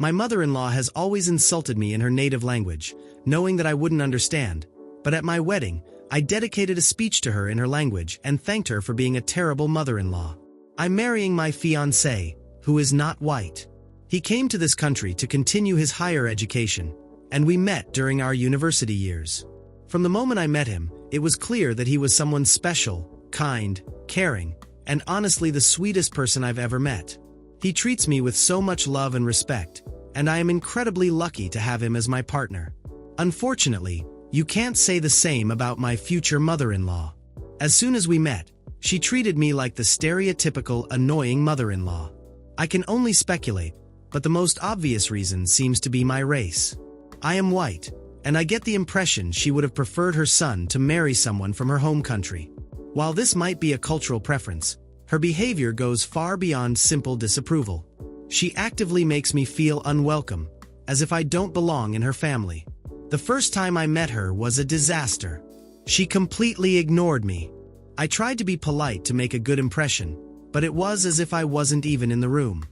My mother-in-law has always insulted me in her native language, knowing that I wouldn't understand, but at my wedding, I dedicated a speech to her in her language and thanked her for being a terrible mother-in-law. I'm marrying my fiancé, who is not white. He came to this country to continue his higher education, and we met during our university years. From the moment I met him, it was clear that he was someone special, kind, caring, and honestly the sweetest person I've ever met. He treats me with so much love and respect, and I am incredibly lucky to have him as my partner. Unfortunately, you can't say the same about my future mother-in-law. As soon as we met, she treated me like the stereotypical annoying mother-in-law. I can only speculate, but the most obvious reason seems to be my race. I am white, and I get the impression she would have preferred her son to marry someone from her home country. While this might be a cultural preference, her behavior goes far beyond simple disapproval. She actively makes me feel unwelcome, as if I don't belong in her family. The first time I met her was a disaster. She completely ignored me. I tried to be polite to make a good impression, but it was as if I wasn't even in the room.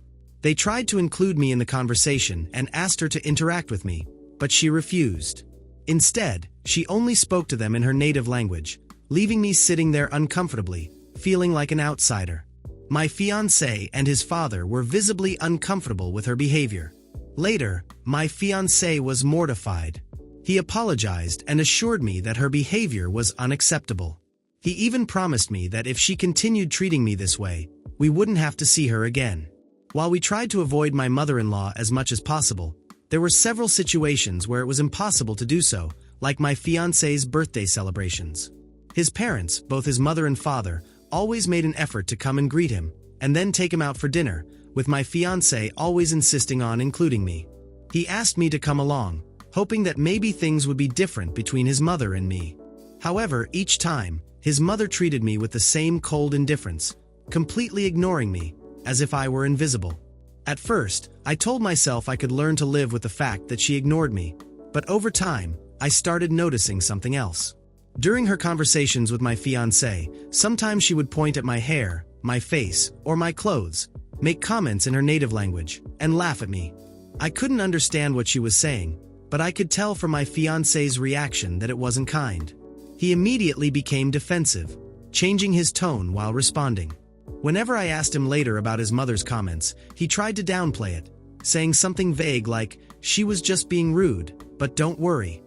They tried to include me in the conversation and asked her to interact with me, but she refused. Instead, she only spoke to them in her native language, leaving me sitting there uncomfortably, feeling like an outsider. My fiancé and his father were visibly uncomfortable with her behavior. Later, my fiancé was mortified. He apologized and assured me that her behavior was unacceptable. He even promised me that if she continued treating me this way, we wouldn't have to see her again. While we tried to avoid my mother-in-law as much as possible, there were several situations where it was impossible to do so, like my fiancé's birthday celebrations. His parents, both his mother and father, always made an effort to come and greet him, and then take him out for dinner, with my fiancé always insisting on including me. He asked me to come along, hoping that maybe things would be different between his mother and me. However, each time, his mother treated me with the same cold indifference, completely ignoring me, as if I were invisible. At first, I told myself I could learn to live with the fact that she ignored me, but over time, I started noticing something else. During her conversations with my fiancé, sometimes she would point at my hair, my face, or my clothes, make comments in her native language, and laugh at me. I couldn't understand what she was saying, but I could tell from my fiancé's reaction that it wasn't kind. He immediately became defensive, changing his tone while responding. Whenever I asked him later about his mother's comments, he tried to downplay it, saying something vague like, "She was just being rude, but don't worry."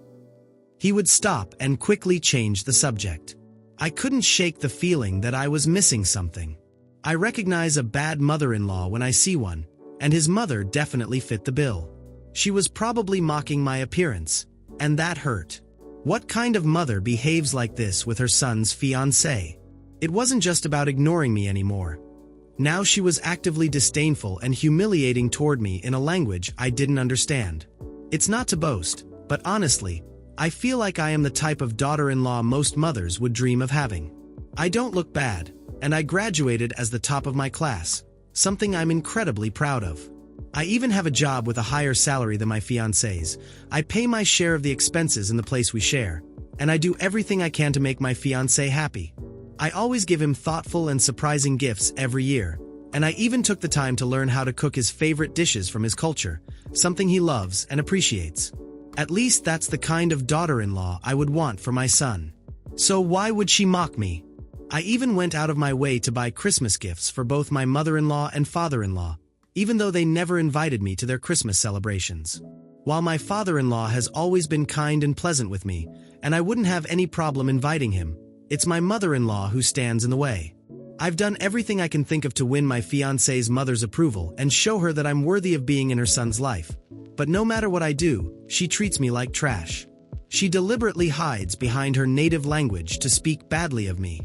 He would stop and quickly change the subject. I couldn't shake the feeling that I was missing something. I recognize a bad mother-in-law when I see one, and his mother definitely fit the bill. She was probably mocking my appearance, and that hurt. What kind of mother behaves like this with her son's fiancé? It wasn't just about ignoring me anymore. Now she was actively disdainful and humiliating toward me in a language I didn't understand. It's not to boast, but honestly, I feel like I am the type of daughter-in-law most mothers would dream of having. I don't look bad, and I graduated as the top of my class, something I'm incredibly proud of. I even have a job with a higher salary than my fiancé's. I pay my share of the expenses in the place we share, and I do everything I can to make my fiancé happy. I always give him thoughtful and surprising gifts every year, and I even took the time to learn how to cook his favorite dishes from his culture, something he loves and appreciates. At least that's the kind of daughter-in-law I would want for my son. So why would she mock me? I even went out of my way to buy Christmas gifts for both my mother-in-law and father-in-law, even though they never invited me to their Christmas celebrations. While my father-in-law has always been kind and pleasant with me, and I wouldn't have any problem inviting him, it's my mother-in-law who stands in the way. I've done everything I can think of to win my fiancé's mother's approval and show her that I'm worthy of being in her son's life. But no matter what I do, she treats me like trash. She deliberately hides behind her native language to speak badly of me.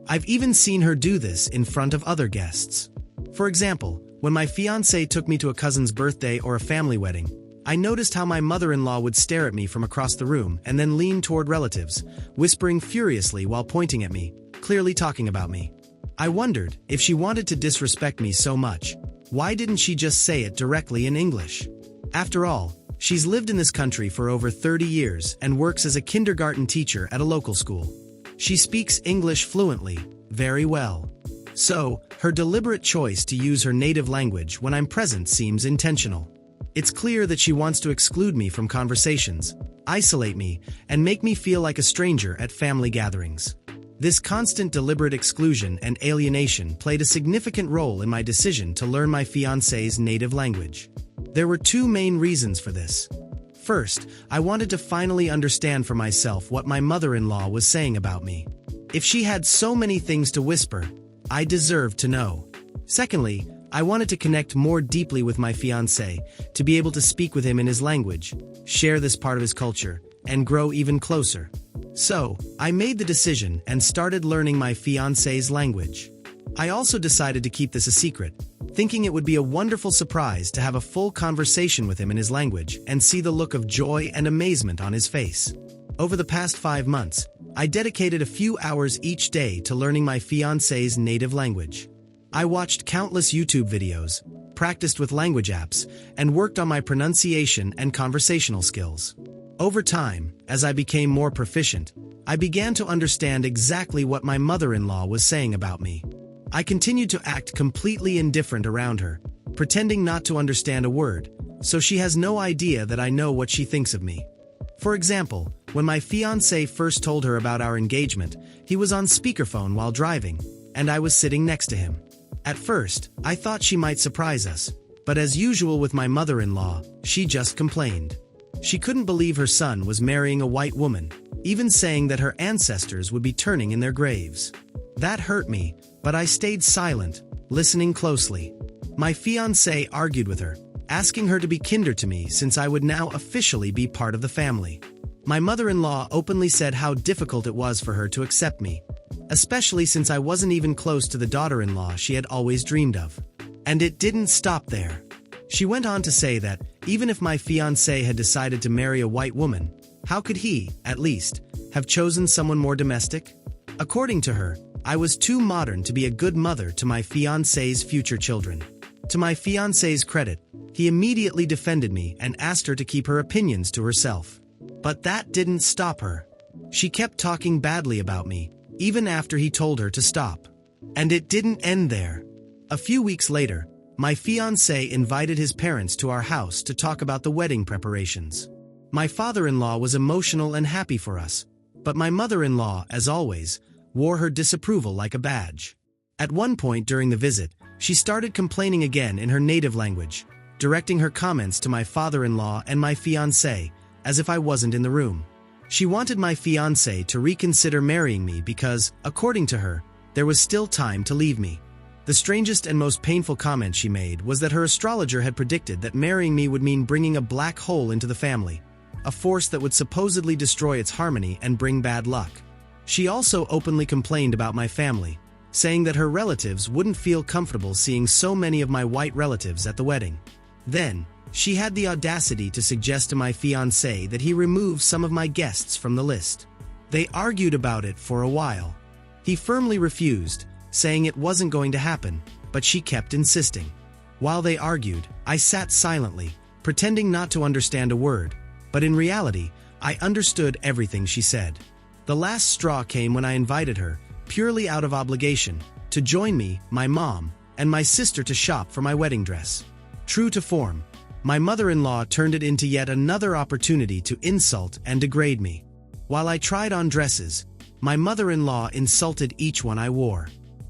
I've even seen her do this in front of other guests. For example, when my fiancé took me to a cousin's birthday or a family wedding, I noticed how my mother-in-law would stare at me from across the room and then lean toward relatives, whispering furiously while pointing at me, clearly talking about me. I wondered, if she wanted to disrespect me so much, why didn't she just say it directly in English? After all, she's lived in this country for over 30 years and works as a kindergarten teacher at a local school. She speaks English fluently, very well. So, her deliberate choice to use her native language when I'm present seems intentional. It's clear that she wants to exclude me from conversations, isolate me, and make me feel like a stranger at family gatherings. This constant deliberate exclusion and alienation played a significant role in my decision to learn my fiancé's native language. There were two main reasons for this. First, I wanted to finally understand for myself what my mother-in-law was saying about me. If she had so many things to whisper, I deserved to know. Secondly, I wanted to connect more deeply with my fiancé, to be able to speak with him in his language, share this part of his culture, and grow even closer. So, I made the decision and started learning my fiancé's language. I also decided to keep this a secret, thinking it would be a wonderful surprise to have a full conversation with him in his language and see the look of joy and amazement on his face. Over the past 5 months, I dedicated a few hours each day to learning my fiancé's native language. I watched countless YouTube videos, practiced with language apps, and worked on my pronunciation and conversational skills. Over time, as I became more proficient, I began to understand exactly what my mother-in-law was saying about me. I continued to act completely indifferent around her, pretending not to understand a word, so she has no idea that I know what she thinks of me. For example, when my fiancé first told her about our engagement, he was on speakerphone while driving, and I was sitting next to him. At first, I thought she might surprise us, but as usual with my mother-in-law, she just complained. She couldn't believe her son was marrying a white woman, even saying that her ancestors would be turning in their graves. That hurt me, but I stayed silent, listening closely. My fiancé argued with her, asking her to be kinder to me since I would now officially be part of the family. My mother-in-law openly said how difficult it was for her to accept me, especially since I wasn't even close to the daughter-in-law she had always dreamed of. And it didn't stop there. She went on to say that, even if my fiancé had decided to marry a white woman, how could he, at least, have chosen someone more domestic? According to her, I was too modern to be a good mother to my fiancé's future children. To my fiancé's credit, he immediately defended me and asked her to keep her opinions to herself. But that didn't stop her. She kept talking badly about me, even after he told her to stop. And it didn't end there. A few weeks later, my fiancé invited his parents to our house to talk about the wedding preparations. My father-in-law was emotional and happy for us, but my mother-in-law, as always, wore her disapproval like a badge. At one point during the visit, she started complaining again in her native language, directing her comments to my father-in-law and my fiancé, as if I wasn't in the room. She wanted my fiancé to reconsider marrying me because, according to her, there was still time to leave me. The strangest and most painful comment she made was that her astrologer had predicted that marrying me would mean bringing a black hole into the family, a force that would supposedly destroy its harmony and bring bad luck. She also openly complained about my family, saying that her relatives wouldn't feel comfortable seeing so many of my white relatives at the wedding. Then, she had the audacity to suggest to my fiancé that he remove some of my guests from the list. They argued about it for a while. He firmly refused, saying it wasn't going to happen, but she kept insisting. While they argued, I sat silently, pretending not to understand a word, but in reality, I understood everything she said. The last straw came when I invited her, purely out of obligation, to join me, my mom, and my sister to shop for my wedding dress. True to form, my mother-in-law turned it into yet another opportunity to insult and degrade me. While I tried on dresses, my mother-in-law insulted each one I wore.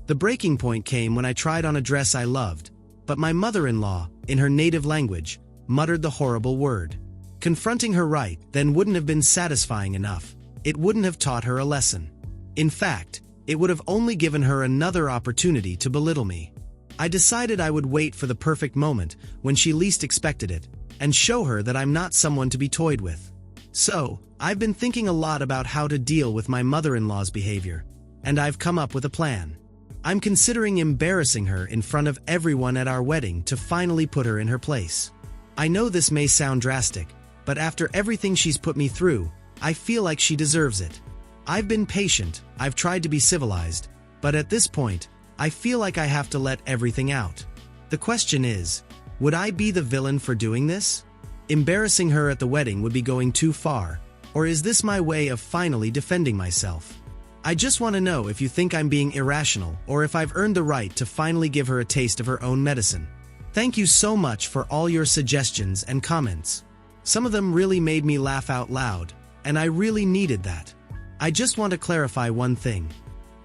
The breaking point came when I tried on a dress I loved, but my mother-in-law, in her native language, muttered the horrible word. Confronting her right then wouldn't have been satisfying enough. It wouldn't have taught her a lesson. In fact, it would have only given her another opportunity to belittle me. I decided I would wait for the perfect moment when she least expected it, and show her that I'm not someone to be toyed with. So, I've been thinking a lot about how to deal with my mother-in-law's behavior, and I've come up with a plan. I'm considering embarrassing her in front of everyone at our wedding to finally put her in her place. I know this may sound drastic, but after everything she's put me through, I feel like she deserves it. I've been patient, I've tried to be civilized, but at this point, I feel like I have to let everything out. The question is, would I be the villain for doing this? Embarrassing her at the wedding would be going too far, or is this my way of finally defending myself? I just want to know if you think I'm being irrational or if I've earned the right to finally give her a taste of her own medicine. Thank you so much for all your suggestions and comments. Some of them really made me laugh out loud, and I really needed that. I just want to clarify one thing.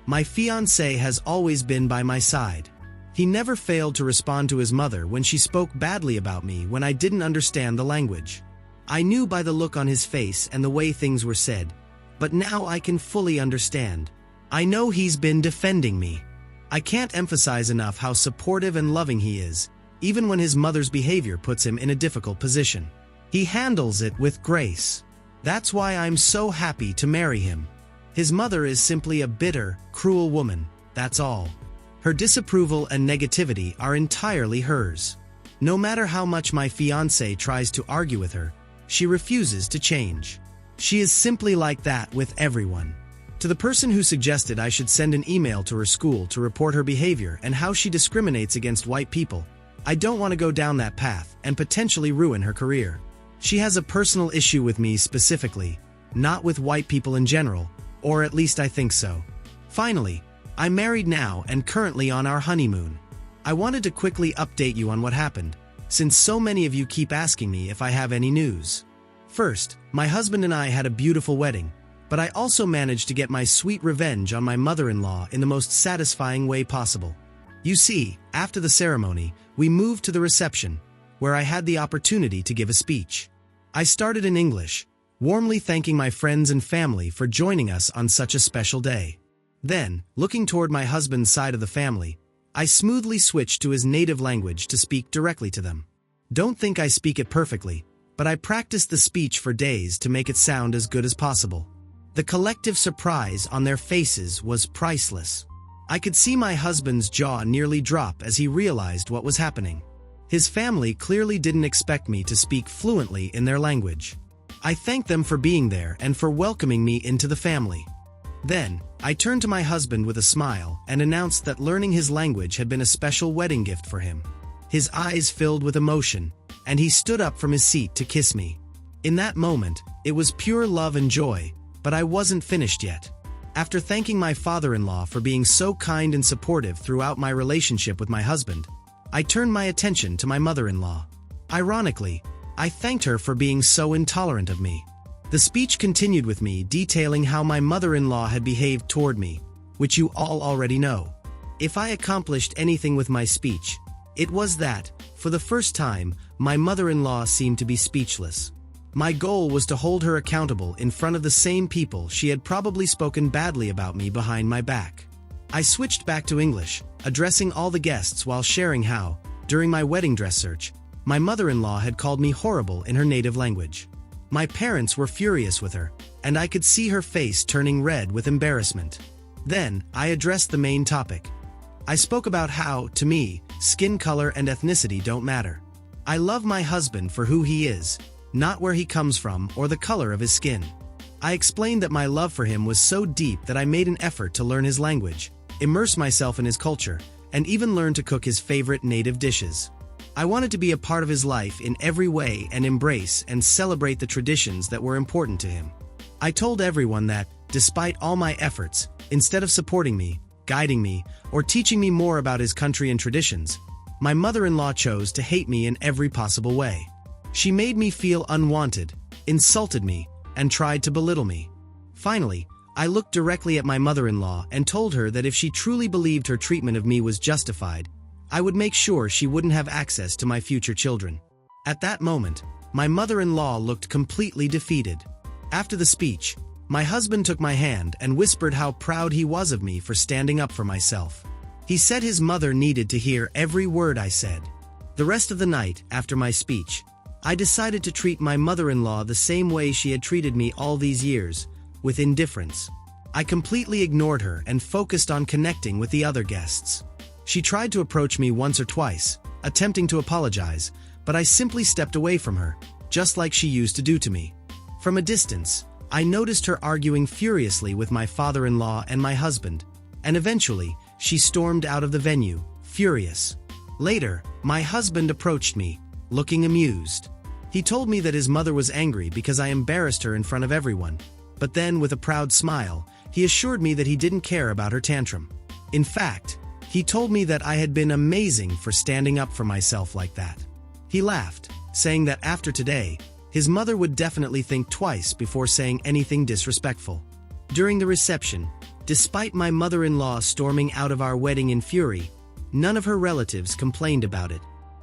My fiancé has always been by my side. He never failed to respond to his mother when she spoke badly about me when I didn't understand the language. I knew by the look on his face and the way things were said, but now I can fully understand. I know he's been defending me. I can't emphasize enough how supportive and loving he is, even when his mother's behavior puts him in a difficult position. He handles it with grace. That's why I'm so happy to marry him. His mother is simply a bitter, cruel woman, that's all. Her disapproval and negativity are entirely hers. No matter how much my fiancé tries to argue with her, she refuses to change. She is simply like that with everyone. To the person who suggested I should send an email to her school to report her behavior and how she discriminates against white people, I don't want to go down that path and potentially ruin her career. She has a personal issue with me specifically, not with white people in general, or at least I think so. Finally, I'm married now and currently on our honeymoon. I wanted to quickly update you on what happened, since so many of you keep asking me if I have any news. First, my husband and I had a beautiful wedding, but I also managed to get my sweet revenge on my mother-in-law in the most satisfying way possible. You see, after the ceremony, we moved to the reception, where I had the opportunity to give a speech. I started in English, warmly thanking my friends and family for joining us on such a special day. Then, looking toward my husband's side of the family, I smoothly switched to his native language to speak directly to them. Don't think I speak it perfectly, but I practiced the speech for days to make it sound as good as possible. The collective surprise on their faces was priceless. I could see my husband's jaw nearly drop as he realized what was happening. His family clearly didn't expect me to speak fluently in their language. I thanked them for being there and for welcoming me into the family. Then, I turned to my husband with a smile and announced that learning his language had been a special wedding gift for him. His eyes filled with emotion, and he stood up from his seat to kiss me. In that moment, it was pure love and joy, but I wasn't finished yet. After thanking my father-in-law for being so kind and supportive throughout my relationship with my husband, I turned my attention to my mother-in-law. Ironically, I thanked her for being so intolerant of me. The speech continued with me detailing how my mother-in-law had behaved toward me, which you all already know. If I accomplished anything with my speech, it was that, for the first time, my mother-in-law seemed to be speechless. My goal was to hold her accountable in front of the same people she had probably spoken badly about me behind my back. I switched back to English, addressing all the guests while sharing how, during my wedding dress search, my mother-in-law had called me horrible in her native language. My parents were furious with her, and I could see her face turning red with embarrassment. Then, I addressed the main topic. I spoke about how, to me, skin color and ethnicity don't matter. I love my husband for who he is, not where he comes from or the color of his skin. I explained that my love for him was so deep that I made an effort to learn his language, immerse myself in his culture, and even learn to cook his favorite native dishes. I wanted to be a part of his life in every way and embrace and celebrate the traditions that were important to him. I told everyone that, despite all my efforts, instead of supporting me, guiding me, or teaching me more about his country and traditions, my mother-in-law chose to hate me in every possible way. She made me feel unwanted, insulted me, and tried to belittle me. Finally, I looked directly at my mother-in-law and told her that if she truly believed her treatment of me was justified, I would make sure she wouldn't have access to my future children. At that moment, my mother-in-law looked completely defeated. After the speech, my husband took my hand and whispered how proud he was of me for standing up for myself. He said his mother needed to hear every word I said. The rest of the night, after my speech, I decided to treat my mother-in-law the same way she had treated me all these years, with indifference. I completely ignored her and focused on connecting with the other guests. She tried to approach me once or twice, attempting to apologize, but I simply stepped away from her, just like she used to do to me. From a distance, I noticed her arguing furiously with my father-in-law and my husband, and eventually, she stormed out of the venue, furious. Later, my husband approached me, looking amused. He told me that his mother was angry because I embarrassed her in front of everyone, but then, with a proud smile, he assured me that he didn't care about her tantrum. In fact, He told me that I had been amazing for standing up for myself like that. He laughed, saying that after today, his mother would definitely think twice before saying anything disrespectful. During the reception, despite my mother-in-law storming out of our wedding in fury, none of her relatives complained about it.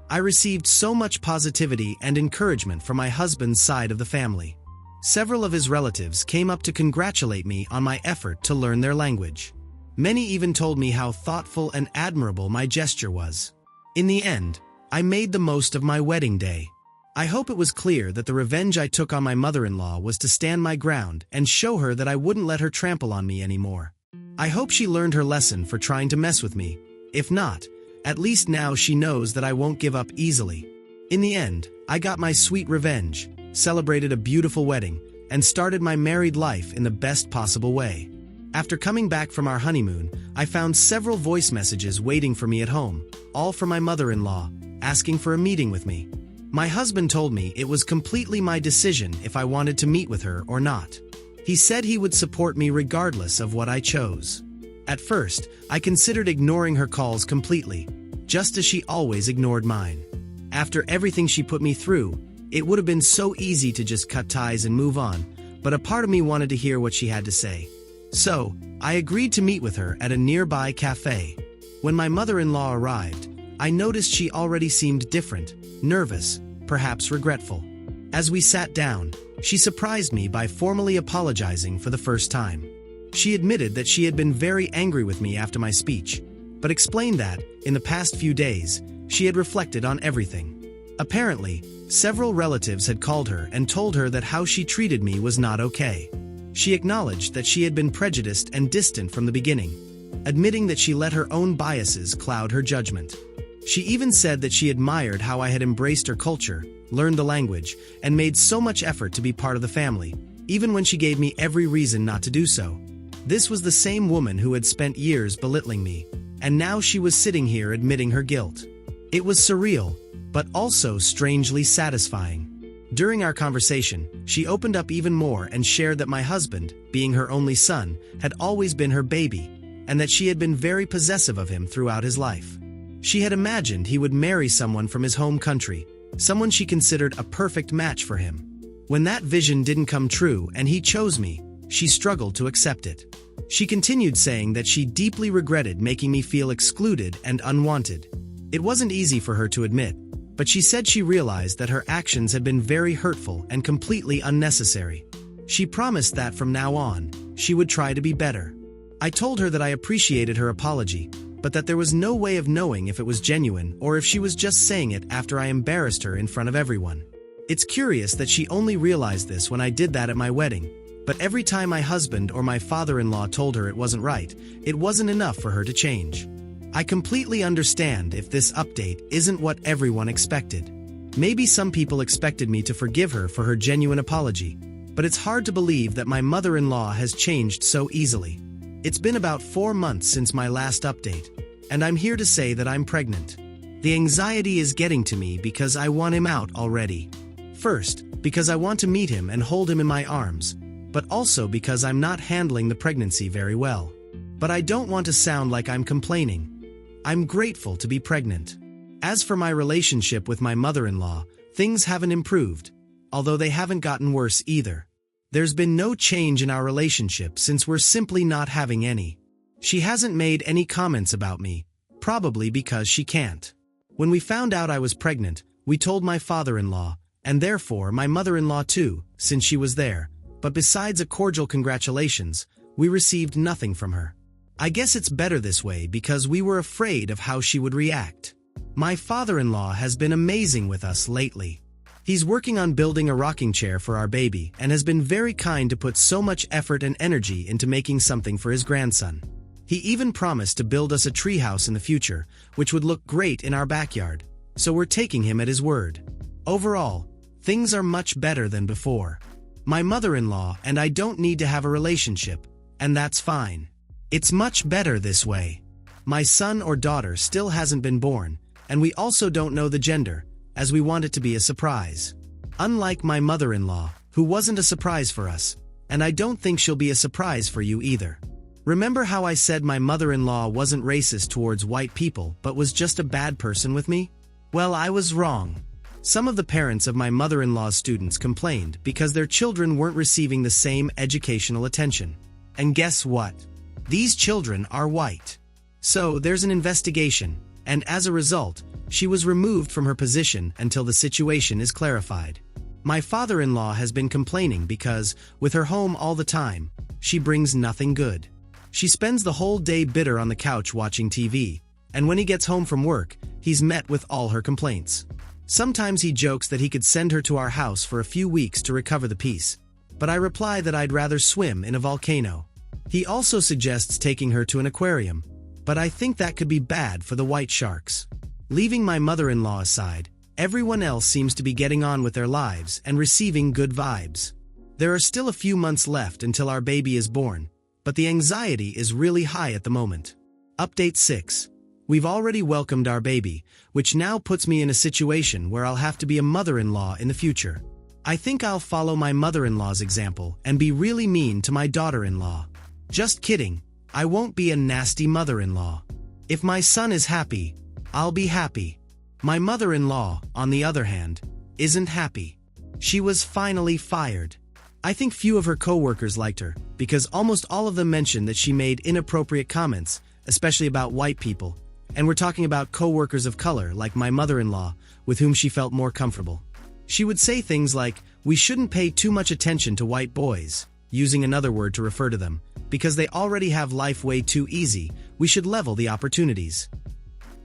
I received so much positivity and encouragement from my husband's side of the family. Several of his relatives came up to congratulate me on my effort to learn their language. Many even told me how thoughtful and admirable my gesture was. In the end, I made the most of my wedding day. I hope it was clear that the revenge I took on my mother-in-law was to stand my ground and show her that I wouldn't let her trample on me anymore. I hope she learned her lesson for trying to mess with me. If not, at least now she knows that I won't give up easily. In the end, I got my sweet revenge, celebrated a beautiful wedding, and started my married life in the best possible way. After coming back from our honeymoon, I found several voice messages waiting for me at home, all from my mother-in-law, asking for a meeting with me. My husband told me it was completely my decision if I wanted to meet with her or not. He said he would support me regardless of what I chose. At first, I considered ignoring her calls completely, just as she always ignored mine. After everything she put me through, it would have been so easy to just cut ties and move on, but a part of me wanted to hear what she had to say. So, I agreed to meet with her at a nearby cafe. When my mother-in-law arrived, I noticed she already seemed different, nervous, perhaps regretful. As we sat down, she surprised me by formally apologizing for the first time. She admitted that she had been very angry with me after my speech, but explained that, in the past few days, she had reflected on everything. Apparently, several relatives had called her and told her that how she treated me was not okay. She acknowledged that she had been prejudiced and distant from the beginning, admitting that she let her own biases cloud her judgment. She even said that she admired how I had embraced her culture, learned the language, and made so much effort to be part of the family, even when she gave me every reason not to do so. This was the same woman who had spent years belittling me, and now she was sitting here admitting her guilt. It was surreal, but also strangely satisfying. During our conversation, she opened up even more and shared that my husband, being her only son, had always been her baby, and that she had been very possessive of him throughout his life. She had imagined he would marry someone from his home country, someone she considered a perfect match for him. When that vision didn't come true and he chose me, she struggled to accept it. She continued saying that she deeply regretted making me feel excluded and unwanted. It wasn't easy for her to admit, but she said she realized that her actions had been very hurtful and completely unnecessary. She promised that from now on, she would try to be better. I told her that I appreciated her apology, but that there was no way of knowing if it was genuine or if she was just saying it after I embarrassed her in front of everyone. It's curious that she only realized this when I did that at my wedding, but every time my husband or my father-in-law told her it wasn't right, it wasn't enough for her to change. I completely understand if this update isn't what everyone expected. Maybe some people expected me to forgive her for her genuine apology, but it's hard to believe that my mother-in-law has changed so easily. It's been about 4 months since my last update, and I'm here to say that I'm pregnant. The anxiety is getting to me because I want him out already. First, because I want to meet him and hold him in my arms, but also because I'm not handling the pregnancy very well. But I don't want to sound like I'm complaining. I'm grateful to be pregnant. As for my relationship with my mother-in-law, things haven't improved, although they haven't gotten worse either. There's been no change in our relationship since we're simply not having any. She hasn't made any comments about me, probably because she can't. When we found out I was pregnant, we told my father-in-law, and therefore my mother-in-law too, since she was there, but besides a cordial congratulations, we received nothing from her. I guess it's better this way because we were afraid of how she would react. My father-in-law has been amazing with us lately. He's working on building a rocking chair for our baby and has been very kind to put so much effort and energy into making something for his grandson. He even promised to build us a treehouse in the future, which would look great in our backyard, so we're taking him at his word. Overall, things are much better than before. My mother-in-law and I don't need to have a relationship, and that's fine. It's much better this way. My son or daughter still hasn't been born, and we also don't know the gender, as we want it to be a surprise. Unlike my mother-in-law, who wasn't a surprise for us, and I don't think she'll be a surprise for you either. Remember how I said my mother-in-law wasn't racist towards white people but was just a bad person with me? Well, I was wrong. Some of the parents of my mother-in-law's students complained because their children weren't receiving the same educational attention. And guess what? These children are white. So there's an investigation, and as a result, she was removed from her position until the situation is clarified. My father-in-law has been complaining because, with her home all the time, she brings nothing good. She spends the whole day bitter on the couch watching TV, and when he gets home from work, he's met with all her complaints. Sometimes he jokes that he could send her to our house for a few weeks to recover the peace, but I reply that I'd rather swim in a volcano. He also suggests taking her to an aquarium, but I think that could be bad for the white sharks. Leaving my mother-in-law aside, everyone else seems to be getting on with their lives and receiving good vibes. There are still a few months left until our baby is born, but the anxiety is really high at the moment. Update 6. We've already welcomed our baby, which now puts me in a situation where I'll have to be a mother-in-law in the future. I think I'll follow my mother-in-law's example and be really mean to my daughter-in-law. Just kidding, I won't be a nasty mother-in-law. If my son is happy, I'll be happy. My mother-in-law, on the other hand, isn't happy. She was finally fired. I think few of her co-workers liked her, because almost all of them mentioned that she made inappropriate comments, especially about white people, and we're talking about co-workers of color like my mother-in-law, with whom she felt more comfortable. She would say things like, "We shouldn't pay too much attention to white boys," using another word to refer to them, "because they already have life way too easy, we should level the opportunities."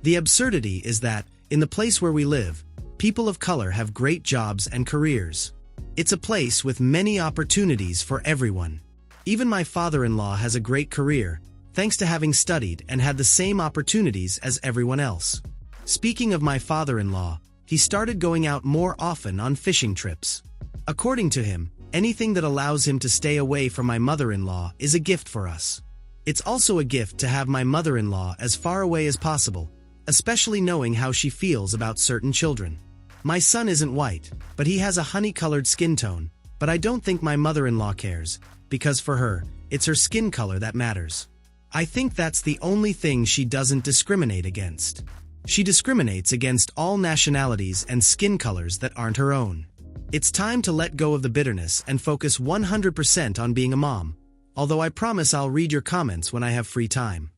The absurdity is that, in the place where we live, people of color have great jobs and careers. It's a place with many opportunities for everyone. Even my father-in-law has a great career, thanks to having studied and had the same opportunities as everyone else. Speaking of my father-in-law, he started going out more often on fishing trips. According to him, anything that allows him to stay away from my mother-in-law is a gift for us. It's also a gift to have my mother-in-law as far away as possible, especially knowing how she feels about certain children. My son isn't white, but he has a honey-colored skin tone, but I don't think my mother-in-law cares, because for her, it's her skin color that matters. I think that's the only thing she doesn't discriminate against. She discriminates against all nationalities and skin colors that aren't her own. It's time to let go of the bitterness and focus 100% on being a mom, although I promise I'll read your comments when I have free time.